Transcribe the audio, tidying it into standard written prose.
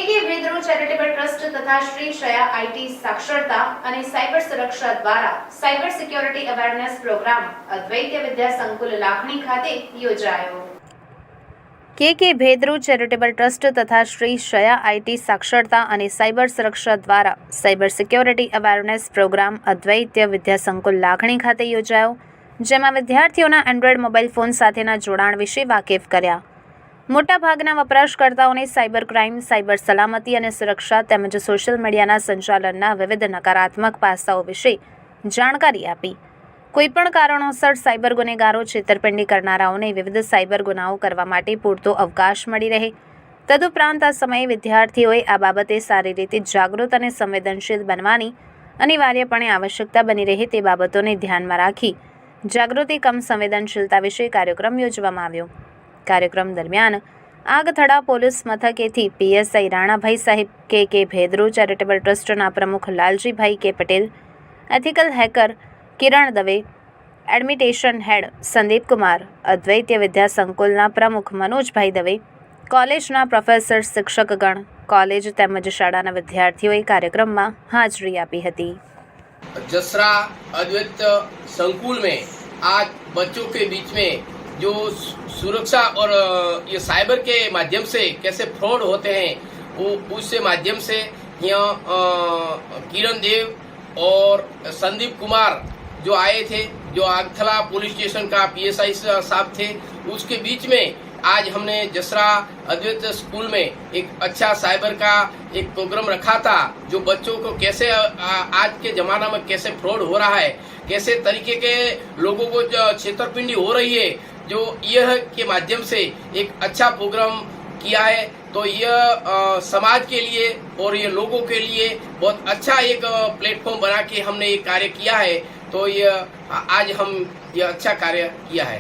કે વેદરો charitable trust તથા Shri શયા IT સાક્ષરતા અને સાયબર સુરક્ષા દ્વારા સાયબર સિક્યોરિટી અવેરનેસ પ્રોગ્રામ અદ્વૈત વિદ્યા સંકુલ લાખણી ખાતે યોજાયો। કે ભેદરુ ચેરિટેબલ ટ્રસ્ટ તથા શ્રી શયા આઈટી સાક્ષરતા અને સાયબર સુરક્ષા દ્વારા સાયબર સિક્યોરિટી અવેરનેસ પ્રોગ્રામ અદ્વૈત વિદ્યા સંકુલ લાખણી ખાતે યોજાયો, જેમાં વિદ્યાર્થીઓના એન્ડ્રોઇડ મોબાઈલ ફોન સાથેના જોડાણ વિશે વાકેફ કર્યા। મોટાભાગના વપરાશકર્તાઓને સાયબર ક્રાઇમ, સાયબર સલામતી અને સુરક્ષા તેમજ સોશિયલ મીડિયાના સંચાલનના વિવિધ નકારાત્મક પાસાઓ વિશે જાણકારી આપી। કોઈપણ કારણોસર સાયબર ગુનેગારો છેતરપિંડી કરનારાઓને વિવિધ સાયબર ગુનાઓ કરવા માટે પૂરતો અવકાશ મળી રહે। તદુપરાંત આ સમયે વિદ્યાર્થીઓએ આ બાબતે સારી રીતે જાગૃત અને સંવેદનશીલ બનવાની અનિવાર્યપણે આવશ્યકતા બની રહે તે બાબતોને ધ્યાનમાં રાખી જાગૃતિ કમ સંવેદનશીલતા વિશે કાર્યક્રમ યોજવામાં આવ્યો। કાર્યક્રમ દરમિયાન આગથડા પોલીસ મથકેથી પીએસઆઈ રાણાભાઈ સાહેબ કે ભેદરુ ચેરિટેબલ ટ્રસ્ટના પ્રમુખ લાલજીભાઈ કે પટેલ, એથિકલ હેકર કિરણ દવે, એડમિટેશન હેડ સંદીપ કુમાર, અદ્વૈત વિદ્યા સંકુલના પ્રમુખ મનોજભાઈ દવે, કોલેજના પ્રોફેસર, શિક્ષકગણ, કોલેજ તેમજ શાળાના વિદ્યાર્થીઓએ કાર્યક્રમમાં હાજરી આપી હતી। जसरा अद्वैत संकुल में आज बच्चों के बीच में जो सुरक्षा और ये साइबर के माध्यम से कैसे फ्रॉड होते हैं वो उससे माध्यम से यहाँ किरण देव और संदीप कुमार जो आए थे, जो आगथला पुलिस स्टेशन का पीएसआई साहब थे, उसके बीच में आज हमने जसरा अद्वैत स्कूल में एक अच्छा साइबर का एक प्रोग्राम रखा था, जो बच्चों को कैसे आज के ज़माना में कैसे फ्रॉड हो रहा है, कैसे तरीके के लोगों को छेतरपिंडी हो रही है, जो यह के माध्यम से एक अच्छा प्रोग्राम किया है। तो यह समाज के लिए और ये लोगों के लिए बहुत अच्छा एक प्लेटफॉर्म बना के हमने ये कार्य किया है। तो यह आज हम ये अच्छा कार्य किया है।